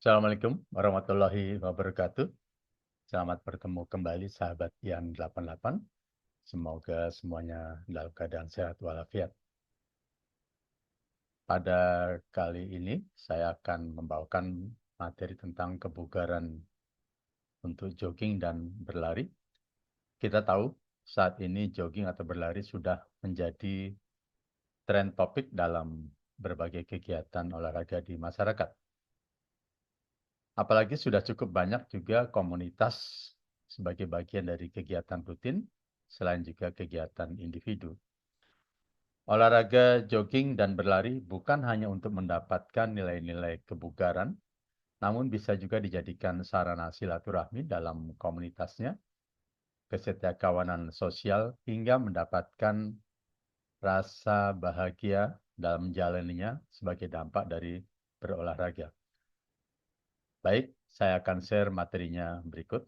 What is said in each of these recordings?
Assalamualaikum warahmatullahi wabarakatuh. Selamat bertemu kembali sahabat yang 88. Semoga semuanya dalam keadaan sehat walafiat. Pada kali ini saya akan membawakan materi tentang kebugaran untuk jogging dan berlari. Kita tahu saat ini jogging atau berlari sudah menjadi tren topik dalam berbagai kegiatan olahraga di masyarakat. Apalagi sudah cukup banyak juga komunitas sebagai bagian dari kegiatan rutin, selain juga kegiatan individu. Olahraga jogging dan berlari bukan hanya untuk mendapatkan nilai-nilai kebugaran, namun bisa juga dijadikan sarana silaturahmi dalam komunitasnya, kesetiakawanan sosial, hingga mendapatkan rasa bahagia dalam menjalaninya sebagai dampak dari berolahraga. Baik, saya akan share materinya berikut.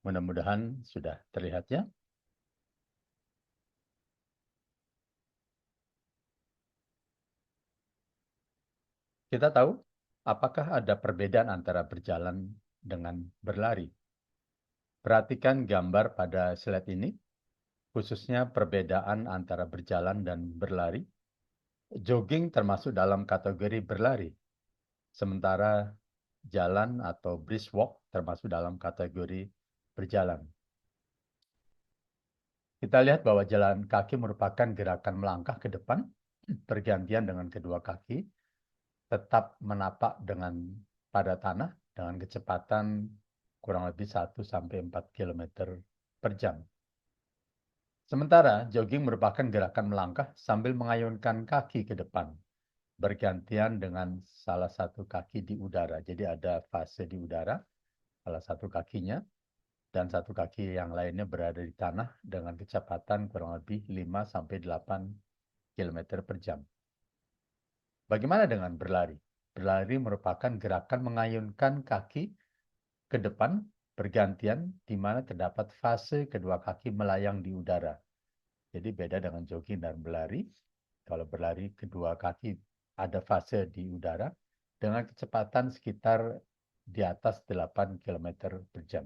Mudah-mudahan sudah terlihat ya. Kita tahu, apakah ada perbedaan antara berjalan dengan berlari? Perhatikan gambar pada slide ini, khususnya perbedaan antara berjalan dan berlari. Jogging termasuk dalam kategori berlari, sementara jalan atau brisk walk termasuk dalam kategori berjalan. Kita lihat bahwa jalan kaki merupakan gerakan melangkah ke depan, bergantian dengan kedua kaki, tetap menapak pada tanah dengan kecepatan kurang lebih 1-4 km per jam. Sementara jogging merupakan gerakan melangkah sambil mengayunkan kaki ke depan, bergantian dengan salah satu kaki di udara. Jadi ada fase di udara, salah satu kakinya, dan satu kaki yang lainnya berada di tanah dengan kecepatan kurang lebih 5-8 km per jam. Bagaimana dengan berlari? Berlari merupakan gerakan mengayunkan kaki ke depan bergantian di mana terdapat fase kedua kaki melayang di udara. Jadi beda dengan jogging dan berlari. Kalau berlari kedua kaki ada fase di udara dengan kecepatan sekitar di atas 8 km per jam.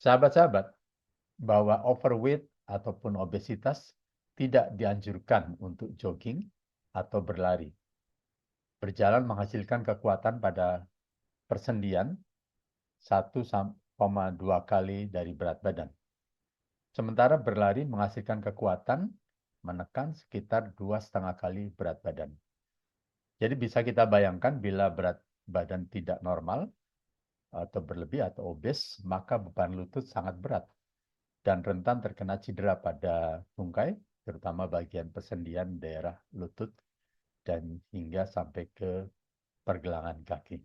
Sahabat-sahabat, bahwa overweight ataupun obesitas tidak dianjurkan untuk jogging atau berlari. Berjalan menghasilkan kekuatan pada persendian 1,2 kali dari berat badan. Sementara berlari menghasilkan kekuatan menekan sekitar 2,5 kali berat badan. Jadi bisa kita bayangkan bila berat badan tidak normal atau berlebih atau obes, maka beban lutut sangat berat dan rentan terkena cedera pada tungkai, terutama bagian persendian daerah lutut dan hingga sampai ke pergelangan kaki.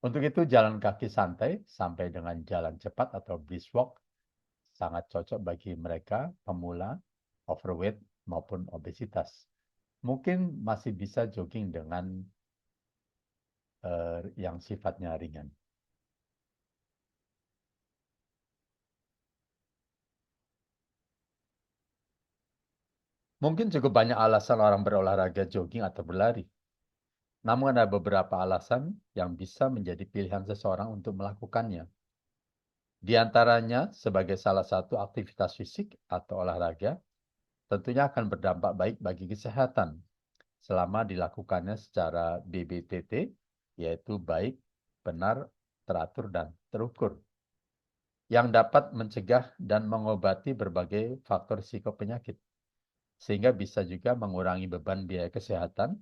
Untuk itu jalan kaki santai sampai dengan jalan cepat atau brisk walk sangat cocok bagi mereka pemula, overweight maupun obesitas. Mungkin masih bisa jogging dengan yang sifatnya ringan. Mungkin cukup banyak alasan orang berolahraga jogging atau berlari. Namun ada beberapa alasan yang bisa menjadi pilihan seseorang untuk melakukannya. Di antaranya, sebagai salah satu aktivitas fisik atau olahraga, tentunya akan berdampak baik bagi kesehatan selama dilakukannya secara BBTT, yaitu baik, benar, teratur, dan terukur, yang dapat mencegah dan mengobati berbagai faktor risiko penyakit, sehingga bisa juga mengurangi beban biaya kesehatan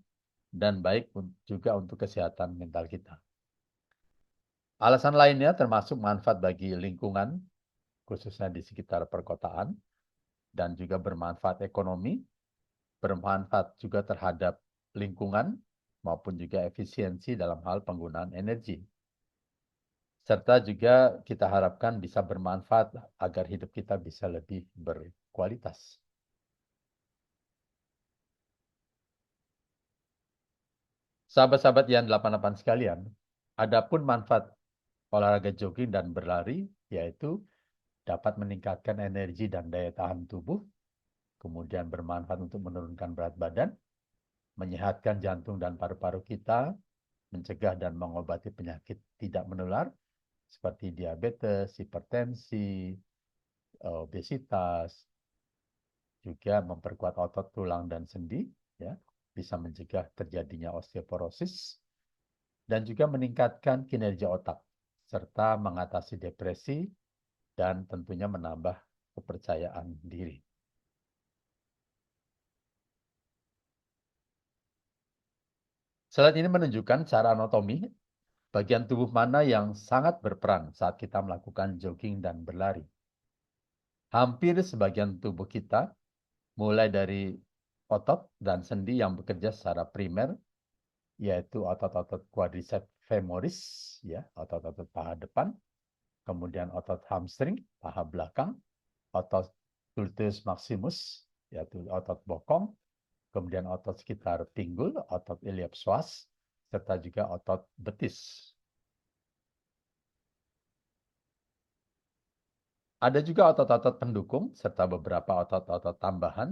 dan baik juga untuk kesehatan mental kita. Alasan lainnya termasuk manfaat bagi lingkungan, khususnya di sekitar perkotaan, dan juga bermanfaat ekonomi, bermanfaat juga terhadap lingkungan, maupun juga efisiensi dalam hal penggunaan energi. Serta juga kita harapkan bisa bermanfaat agar hidup kita bisa lebih berkualitas. Sahabat-sahabat yang 88 sekalian, adapun manfaat olahraga jogging dan berlari yaitu dapat meningkatkan energi dan daya tahan tubuh, kemudian bermanfaat untuk menurunkan berat badan, menyehatkan jantung dan paru-paru kita, mencegah dan mengobati penyakit tidak menular seperti diabetes, hipertensi, obesitas, juga memperkuat otot tulang dan sendi, ya, bisa mencegah terjadinya osteoporosis, dan juga meningkatkan kinerja otak, serta mengatasi depresi, dan tentunya menambah kepercayaan diri. Slide ini menunjukkan cara anatomi bagian tubuh mana yang sangat berperan saat kita melakukan jogging dan berlari. Hampir sebagian tubuh kita, mulai dari otot dan sendi yang bekerja secara primer, yaitu otot-otot quadriceps femoris, ya, otot-otot paha depan, kemudian otot hamstring, paha belakang, otot gluteus maximus, yaitu otot bokong, kemudian otot sekitar pinggul, otot iliopsoas, serta juga otot betis. Ada juga otot-otot pendukung, serta beberapa otot-otot tambahan,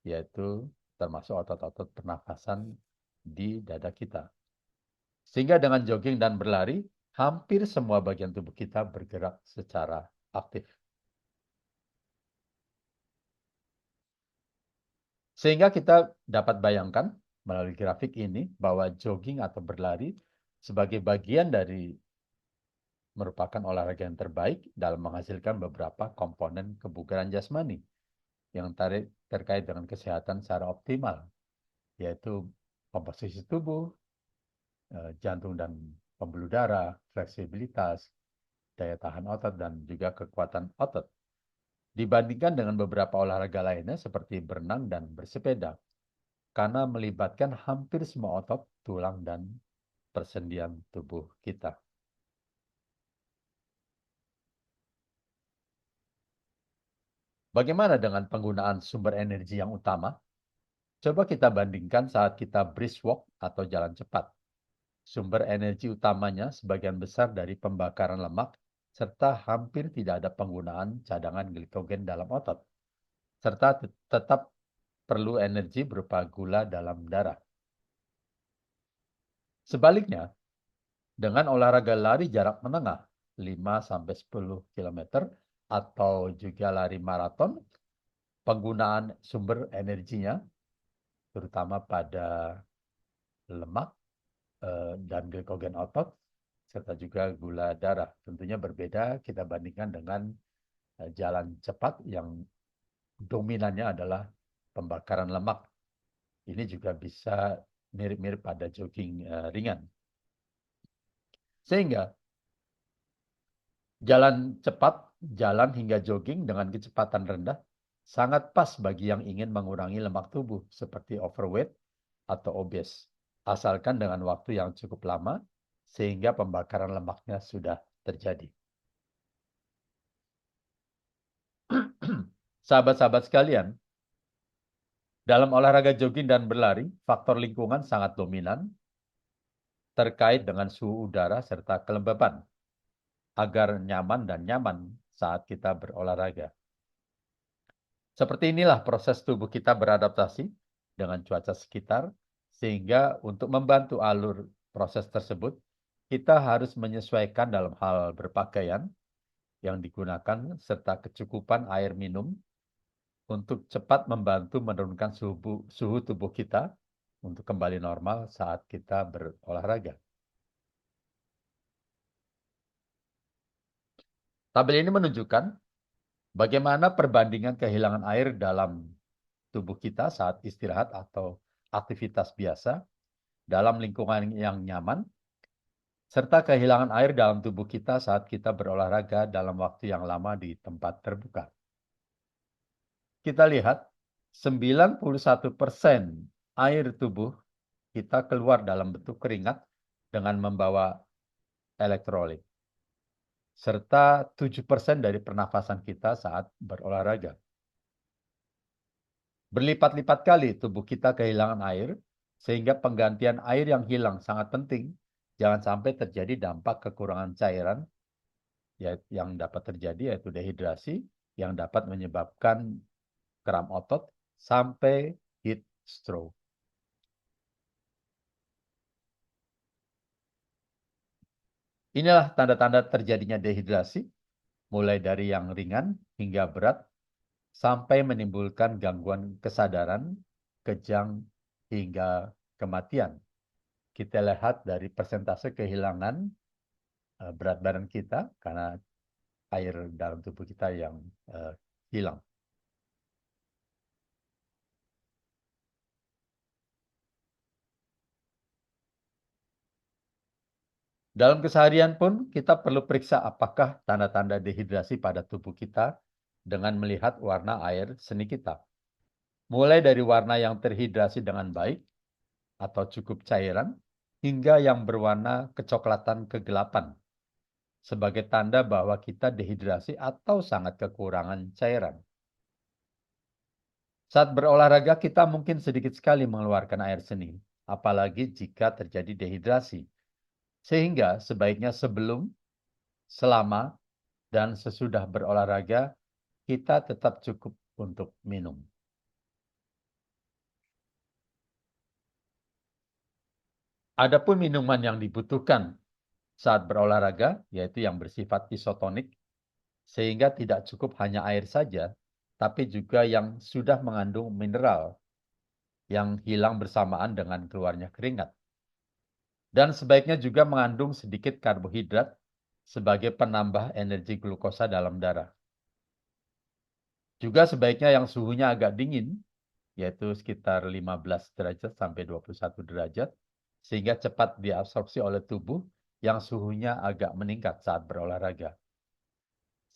yaitu termasuk otot-otot pernafasan di dada kita. Sehingga dengan jogging dan berlari, hampir semua bagian tubuh kita bergerak secara aktif. Sehingga kita dapat bayangkan melalui grafik ini bahwa jogging atau berlari sebagai bagian dari merupakan olahraga yang terbaik dalam menghasilkan beberapa komponen kebugaran jasmani yang terkait dengan kesehatan secara optimal, yaitu komposisi tubuh, jantung dan pembuluh darah, fleksibilitas, daya tahan otot, dan juga kekuatan otot. Dibandingkan dengan beberapa olahraga lainnya seperti berenang dan bersepeda, karena melibatkan hampir semua otot, tulang, dan persendian tubuh kita. Bagaimana dengan penggunaan sumber energi yang utama? Coba kita bandingkan saat kita brisk walk atau jalan cepat. Sumber energi utamanya sebagian besar dari pembakaran lemak, serta hampir tidak ada penggunaan cadangan glikogen dalam otot, serta tetap perlu energi berupa gula dalam darah. Sebaliknya, dengan olahraga lari jarak menengah, 5-10 km, atau juga lari maraton, penggunaan sumber energinya, terutama pada lemak dan glikogen otot, serta juga gula darah. Tentunya berbeda kita bandingkan dengan jalan cepat yang dominannya adalah pembakaran lemak. Ini juga bisa mirip-mirip pada jogging ringan. Sehingga jalan cepat, jalan hingga jogging dengan kecepatan rendah sangat pas bagi yang ingin mengurangi lemak tubuh seperti overweight atau obes, asalkan dengan waktu yang cukup lama sehingga pembakaran lemaknya sudah terjadi. Sahabat-sahabat sekalian, dalam olahraga jogging dan berlari, faktor lingkungan sangat dominan terkait dengan suhu udara serta kelembaban agar nyaman saat kita berolahraga. Seperti inilah proses tubuh kita beradaptasi dengan cuaca sekitar, sehingga untuk membantu alur proses tersebut, kita harus menyesuaikan dalam hal berpakaian yang digunakan serta kecukupan air minum untuk cepat membantu menurunkan suhu tubuh kita untuk kembali normal saat kita berolahraga. Tabel ini menunjukkan bagaimana perbandingan kehilangan air dalam tubuh kita saat istirahat atau aktivitas biasa dalam lingkungan yang nyaman, serta kehilangan air dalam tubuh kita saat kita berolahraga dalam waktu yang lama di tempat terbuka. Kita lihat 91% air tubuh kita keluar dalam bentuk keringat dengan membawa elektrolit, serta 7% dari pernafasan kita saat berolahraga. Berlipat-lipat kali tubuh kita kehilangan air Sehingga penggantian air yang hilang sangat penting. Jangan sampai terjadi dampak kekurangan cairan yang dapat terjadi, yaitu dehidrasi, yang dapat menyebabkan kram otot sampai heat stroke. Inilah tanda-tanda terjadinya dehidrasi, mulai dari yang ringan hingga berat, sampai menimbulkan gangguan kesadaran, kejang, hingga kematian. Kita lihat dari persentase kehilangan berat badan kita karena air dalam tubuh kita yang hilang. Dalam keseharian pun kita perlu periksa apakah tanda-tanda dehidrasi pada tubuh kita dengan melihat warna air seni kita. Mulai dari warna yang terhidrasi dengan baik atau cukup cairan, hingga yang berwarna kecoklatan kegelapan, sebagai tanda bahwa kita dehidrasi atau sangat kekurangan cairan. Saat berolahraga, kita mungkin sedikit sekali mengeluarkan air seni, apalagi jika terjadi dehidrasi. Sehingga sebaiknya sebelum, selama, dan sesudah berolahraga, kita tetap cukup untuk minum. Adapun minuman yang dibutuhkan saat berolahraga, yaitu yang bersifat isotonik, sehingga tidak cukup hanya air saja, tapi juga yang sudah mengandung mineral yang hilang bersamaan dengan keluarnya keringat. Dan sebaiknya juga mengandung sedikit karbohidrat sebagai penambah energi glukosa dalam darah. Juga sebaiknya yang suhunya agak dingin, yaitu sekitar 15 derajat sampai 21 derajat, sehingga cepat diabsorpsi oleh tubuh yang suhunya agak meningkat saat berolahraga.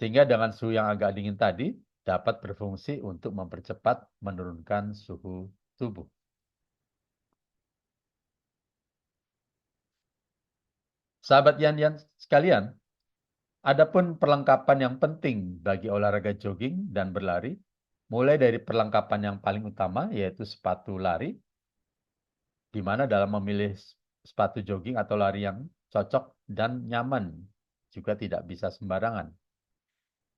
Sehingga dengan suhu yang agak dingin tadi, dapat berfungsi untuk mempercepat menurunkan suhu tubuh. Sahabat Yan sekalian, adapun perlengkapan yang penting bagi olahraga jogging dan berlari, mulai dari perlengkapan yang paling utama, yaitu sepatu lari, di mana dalam memilih sepatu jogging atau lari yang cocok dan nyaman, juga tidak bisa sembarangan.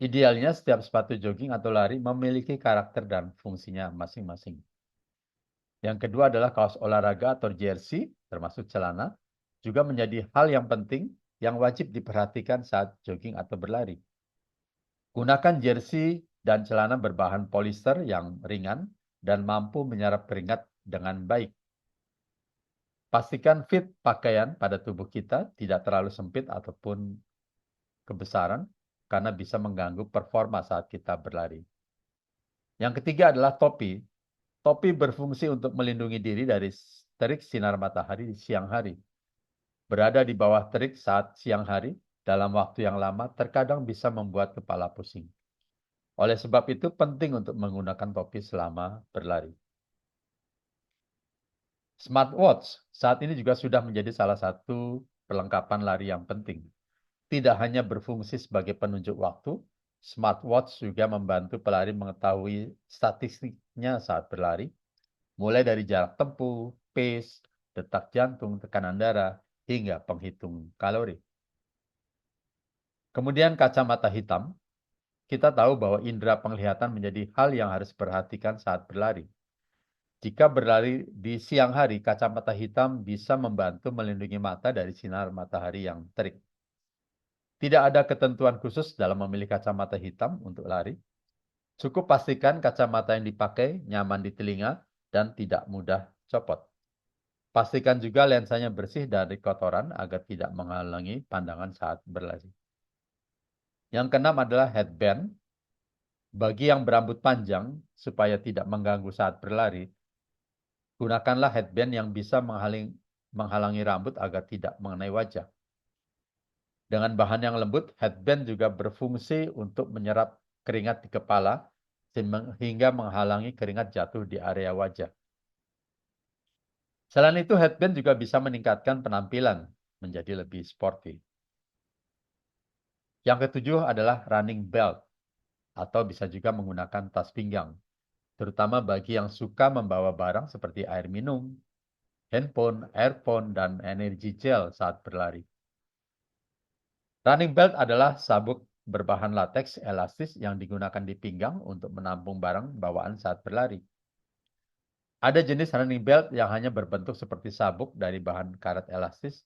Idealnya setiap sepatu jogging atau lari memiliki karakter dan fungsinya masing-masing. Yang kedua adalah kaos olahraga atau jersey, termasuk celana, juga menjadi hal yang penting yang wajib diperhatikan saat jogging atau berlari. Gunakan jersey dan celana berbahan polister yang ringan dan mampu menyerap keringat dengan baik. Pastikan fit pakaian pada tubuh kita tidak terlalu sempit ataupun kebesaran, karena bisa mengganggu performa saat kita berlari. Yang ketiga adalah topi. Topi berfungsi untuk melindungi diri dari terik sinar matahari di siang hari. Berada di bawah terik saat siang hari dalam waktu yang lama terkadang bisa membuat kepala pusing. Oleh sebab itu penting untuk menggunakan topi selama berlari. Smartwatch saat ini juga sudah menjadi salah satu perlengkapan lari yang penting. Tidak hanya berfungsi sebagai penunjuk waktu, smartwatch juga membantu pelari mengetahui statistiknya saat berlari, mulai dari jarak tempuh, pace, detak jantung, tekanan darah, hingga penghitung kalori. Kemudian kacamata hitam, kita tahu bahwa indera penglihatan menjadi hal yang harus diperhatikan saat berlari. Jika berlari di siang hari, kacamata hitam bisa membantu melindungi mata dari sinar matahari yang terik. Tidak ada ketentuan khusus dalam memilih kacamata hitam untuk lari. Cukup pastikan kacamata yang dipakai nyaman di telinga dan tidak mudah copot. Pastikan juga lensanya bersih dari kotoran agar tidak menghalangi pandangan saat berlari. Yang keenam adalah headband. Bagi yang berambut panjang, supaya tidak mengganggu saat berlari, gunakanlah headband yang bisa menghalangi rambut agar tidak mengenai wajah. Dengan bahan yang lembut, headband juga berfungsi untuk menyerap keringat di kepala hingga menghalangi keringat jatuh di area wajah. Selain itu, headband juga bisa meningkatkan penampilan menjadi lebih sporty. Yang ketujuh adalah running belt, atau bisa juga menggunakan tas pinggang, terutama bagi yang suka membawa barang seperti air minum, handphone, earphone, dan energi gel saat berlari. Running belt adalah sabuk berbahan lateks elastis yang digunakan di pinggang untuk menampung barang bawaan saat berlari. Ada jenis running belt yang hanya berbentuk seperti sabuk dari bahan karet elastis.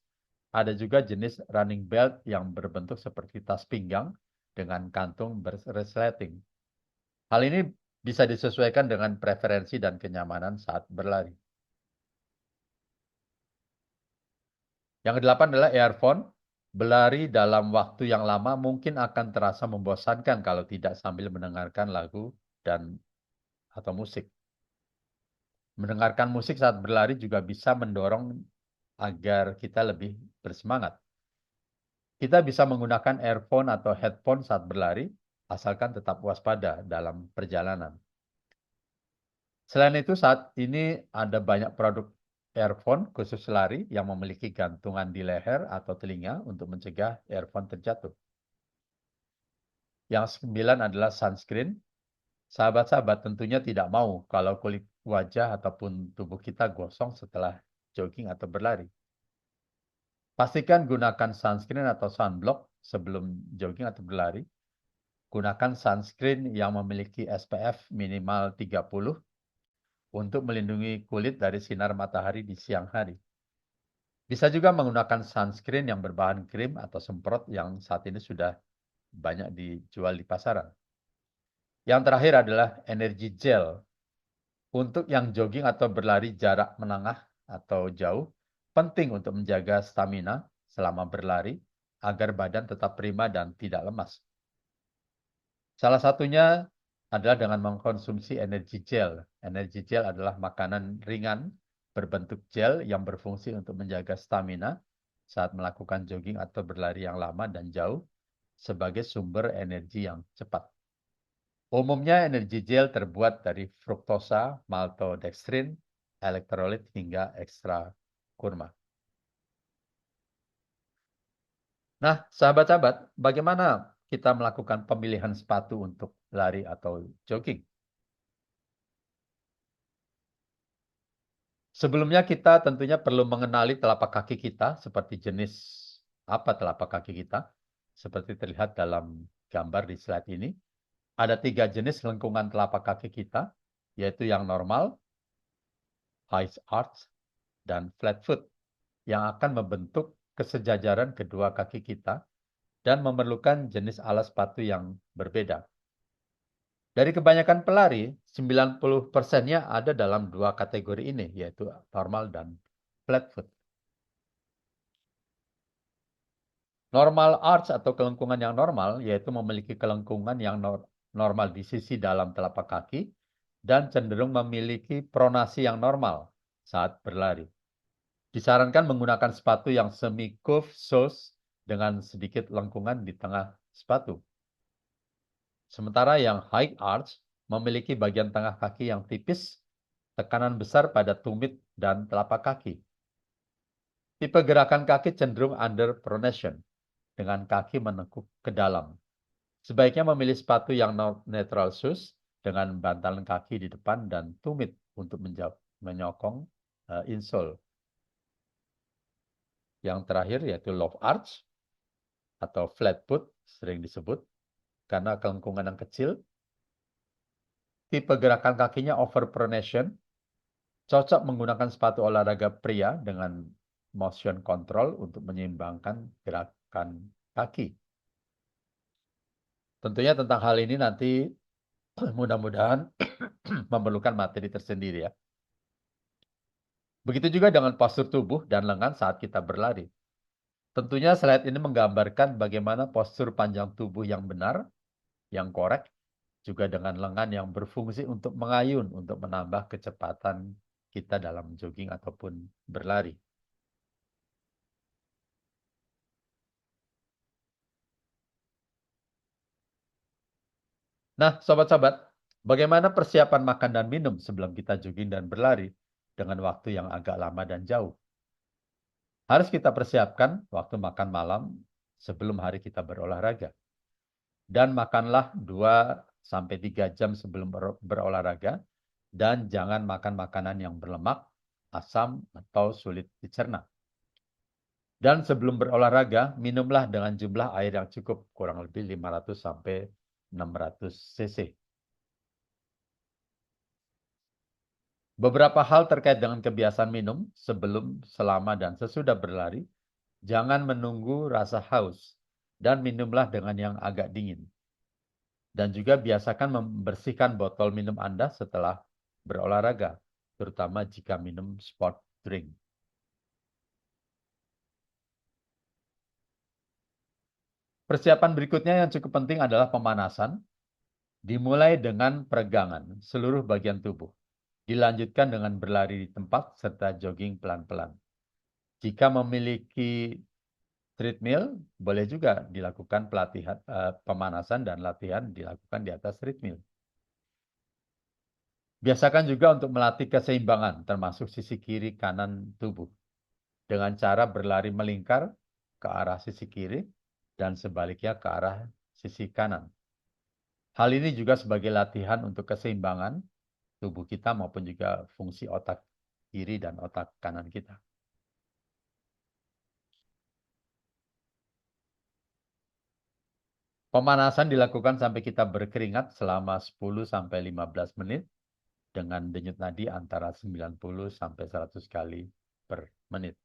Ada juga jenis running belt yang berbentuk seperti tas pinggang dengan kantung berresleting. Hal ini bisa disesuaikan dengan preferensi dan kenyamanan saat berlari. Yang kedelapan adalah earphone. Berlari dalam waktu yang lama mungkin akan terasa membosankan kalau tidak sambil mendengarkan lagu dan atau musik. Mendengarkan musik saat berlari juga bisa mendorong agar kita lebih bersemangat. Kita bisa menggunakan earphone atau headphone saat berlari, asalkan tetap waspada dalam perjalanan. Selain itu, saat ini ada banyak produk earphone khusus lari yang memiliki gantungan di leher atau telinga untuk mencegah earphone terjatuh. Yang sembilan adalah sunscreen. Sahabat-sahabat tentunya tidak mau kalau kulit wajah ataupun tubuh kita gosong setelah jogging atau berlari. Pastikan gunakan sunscreen atau sunblock sebelum jogging atau berlari. Gunakan sunscreen yang memiliki SPF minimal 30 untuk melindungi kulit dari sinar matahari di siang hari. Bisa juga menggunakan sunscreen yang berbahan krim atau semprot yang saat ini sudah banyak dijual di pasaran. Yang terakhir adalah energi gel. Untuk yang jogging atau berlari jarak menengah atau jauh, penting untuk menjaga stamina selama berlari agar badan tetap prima dan tidak lemas. Salah satunya adalah dengan mengkonsumsi energi gel. Energi gel adalah makanan ringan berbentuk gel yang berfungsi untuk menjaga stamina saat melakukan jogging atau berlari yang lama dan jauh sebagai sumber energi yang cepat. Umumnya energi gel terbuat dari fruktosa, maltodextrin, elektrolit hingga ekstra kurma. Nah, sahabat-sahabat, bagaimana kita melakukan pemilihan sepatu untuk lari atau jogging? Sebelumnya kita tentunya perlu mengenali telapak kaki kita seperti jenis apa telapak kaki kita. Seperti terlihat dalam gambar di slide ini. Ada 3 jenis lengkungan telapak kaki kita, yaitu yang normal, high arch, dan flat foot, yang akan membentuk kesejajaran kedua kaki kita dan memerlukan jenis alas sepatu yang berbeda. Dari kebanyakan pelari, 90%-nya ada dalam 2 kategori ini, yaitu normal dan flat foot. Normal arch atau kelengkungan yang normal, yaitu memiliki kelengkungan yang normal di sisi dalam telapak kaki dan cenderung memiliki pronasi yang normal saat berlari. Disarankan menggunakan sepatu yang semi-curve soles dengan sedikit lengkungan di tengah sepatu. Sementara yang high arch memiliki bagian tengah kaki yang tipis, tekanan besar pada tumit dan telapak kaki. Tipe gerakan kaki cenderung under pronation, dengan kaki menekuk ke dalam. Sebaiknya memilih sepatu yang neutral shoes dengan bantalan kaki di depan dan tumit untuk menyokong insole. Yang terakhir yaitu low arch atau flat foot sering disebut karena kelengkungan yang kecil. Tipe gerakan kakinya over pronation. Cocok menggunakan sepatu olahraga pria dengan motion control untuk menyeimbangkan gerakan kaki. Tentunya tentang hal ini nanti mudah-mudahan memerlukan materi tersendiri ya. Begitu juga dengan postur tubuh dan lengan saat kita berlari. Tentunya slide ini menggambarkan bagaimana postur panjang tubuh yang benar, yang korek, juga dengan lengan yang berfungsi untuk mengayun, untuk menambah kecepatan kita dalam jogging ataupun berlari. Nah, sobat-sobat, bagaimana persiapan makan dan minum sebelum kita jogging dan berlari dengan waktu yang agak lama dan jauh? Harus kita persiapkan waktu makan malam sebelum hari kita berolahraga. Dan makanlah 2-3 jam sebelum berolahraga. Dan jangan makan makanan yang berlemak asam, atau sulit dicerna. Dan sebelum berolahraga, minumlah dengan jumlah air yang cukup, kurang lebih 500 sampai 600 cc. Beberapa hal terkait dengan kebiasaan minum sebelum, selama, dan sesudah berlari. Jangan menunggu rasa haus dan minumlah dengan yang agak dingin. Dan juga biasakan membersihkan botol minum Anda setelah berolahraga, terutama jika minum sport drink. Persiapan berikutnya yang cukup penting adalah pemanasan, dimulai dengan peregangan seluruh bagian tubuh. Dilanjutkan dengan berlari di tempat serta jogging pelan-pelan. Jika memiliki treadmill, boleh juga dilakukan pemanasan dan latihan dilakukan di atas treadmill. Biasakan juga untuk melatih keseimbangan, termasuk sisi kiri kanan tubuh, dengan cara berlari melingkar ke arah sisi kiri dan sebaliknya ke arah sisi kanan. Hal ini juga sebagai latihan untuk keseimbangan tubuh kita maupun juga fungsi otak kiri dan otak kanan kita. Pemanasan dilakukan sampai kita berkeringat selama 10-15 menit dengan denyut nadi antara 90 sampai 100 kali per menit.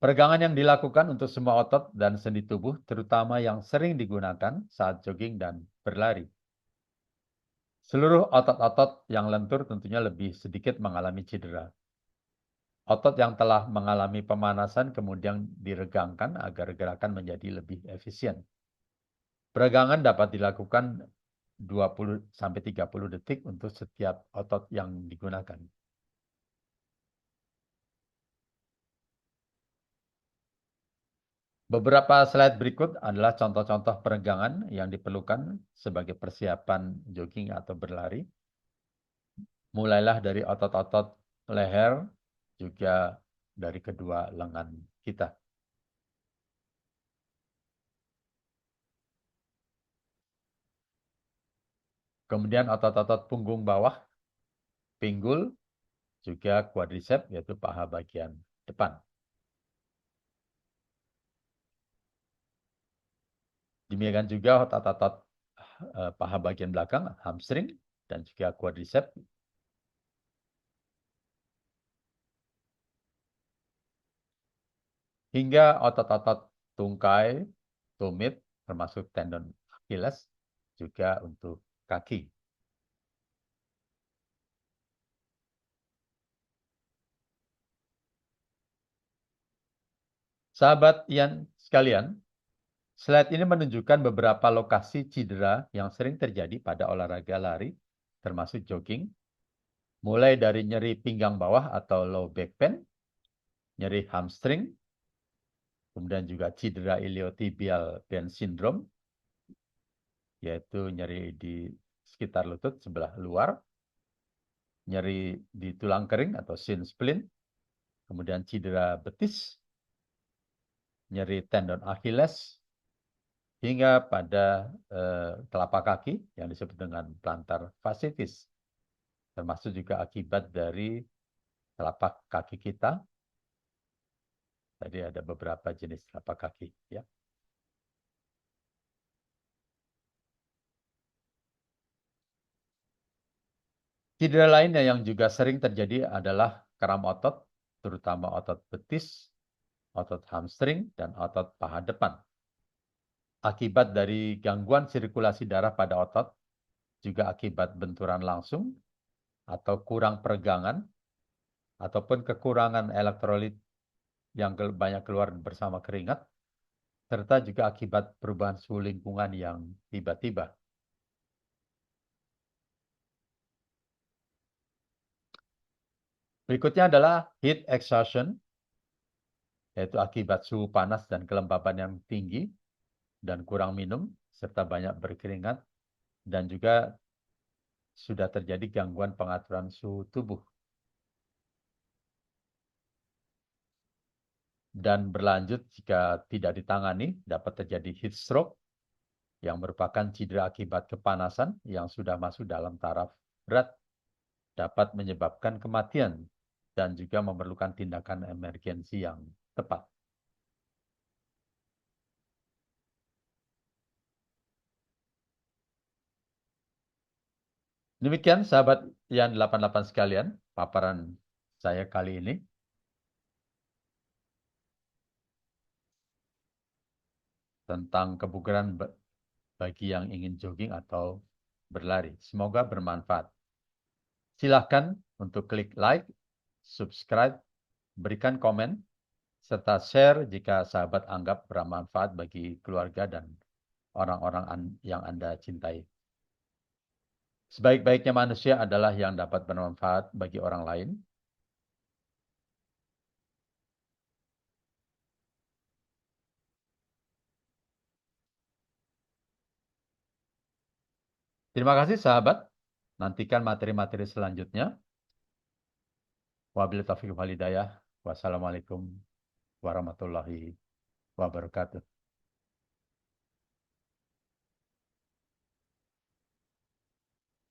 Peregangan yang dilakukan untuk semua otot dan sendi tubuh, terutama yang sering digunakan saat jogging dan berlari. Seluruh otot-otot yang lentur tentunya lebih sedikit mengalami cedera. Otot yang telah mengalami pemanasan kemudian diregangkan agar gerakan menjadi lebih efisien. Peregangan dapat dilakukan 20-30 detik untuk setiap otot yang digunakan. Beberapa slide berikut adalah contoh-contoh peregangan yang diperlukan sebagai persiapan jogging atau berlari. Mulailah dari otot-otot leher, juga dari kedua lengan kita. Kemudian otot-otot punggung bawah, pinggul, juga quadriceps, yaitu paha bagian depan. Demikian juga otot-otot paha bagian belakang, hamstring, dan juga quadriceps. Hingga otot-otot tungkai, tumit, termasuk tendon Achilles, juga untuk kaki. Sahabat yang sekalian, slide ini menunjukkan beberapa lokasi cedera yang sering terjadi pada olahraga lari, termasuk jogging, mulai dari nyeri pinggang bawah atau low back pain, nyeri hamstring, kemudian juga cedera iliotibial band syndrome, yaitu nyeri di sekitar lutut sebelah luar, nyeri di tulang kering atau shin splint, kemudian cedera betis, nyeri tendon Achilles, hingga pada telapak kaki yang disebut dengan plantar fasciitis, termasuk juga akibat dari telapak kaki kita. Tadi ada beberapa jenis telapak kaki, ya. Cedera lainnya yang juga sering terjadi adalah kram otot, terutama otot betis, otot hamstring, dan otot paha depan. Akibat dari gangguan sirkulasi darah pada otot, juga akibat benturan langsung, atau kurang peregangan, ataupun kekurangan elektrolit yang banyak keluar bersama keringat, serta juga akibat perubahan suhu lingkungan yang tiba-tiba. Berikutnya adalah heat exhaustion, yaitu akibat suhu panas dan kelembapan yang tinggi dan kurang minum, serta banyak berkeringat, dan juga sudah terjadi gangguan pengaturan suhu tubuh. Dan berlanjut jika tidak ditangani, dapat terjadi heat stroke, yang merupakan cedera akibat kepanasan yang sudah masuk dalam taraf berat. dapat menyebabkan kematian dan juga memerlukan tindakan emergensi yang tepat. Demikian sahabat yang 88 sekalian, paparan saya kali ini. Tentang kebugaran bagi yang ingin jogging atau berlari. Semoga bermanfaat. Silahkan untuk klik like, subscribe, berikan komen, serta share jika sahabat anggap bermanfaat bagi keluarga dan orang-orang yang Anda cintai. Sebaik-baiknya manusia adalah yang dapat bermanfaat bagi orang lain. Terima kasih sahabat. Nantikan materi-materi selanjutnya. Wabillahi taufiq wal hidayah. Wassalamualaikum warahmatullahi wabarakatuh.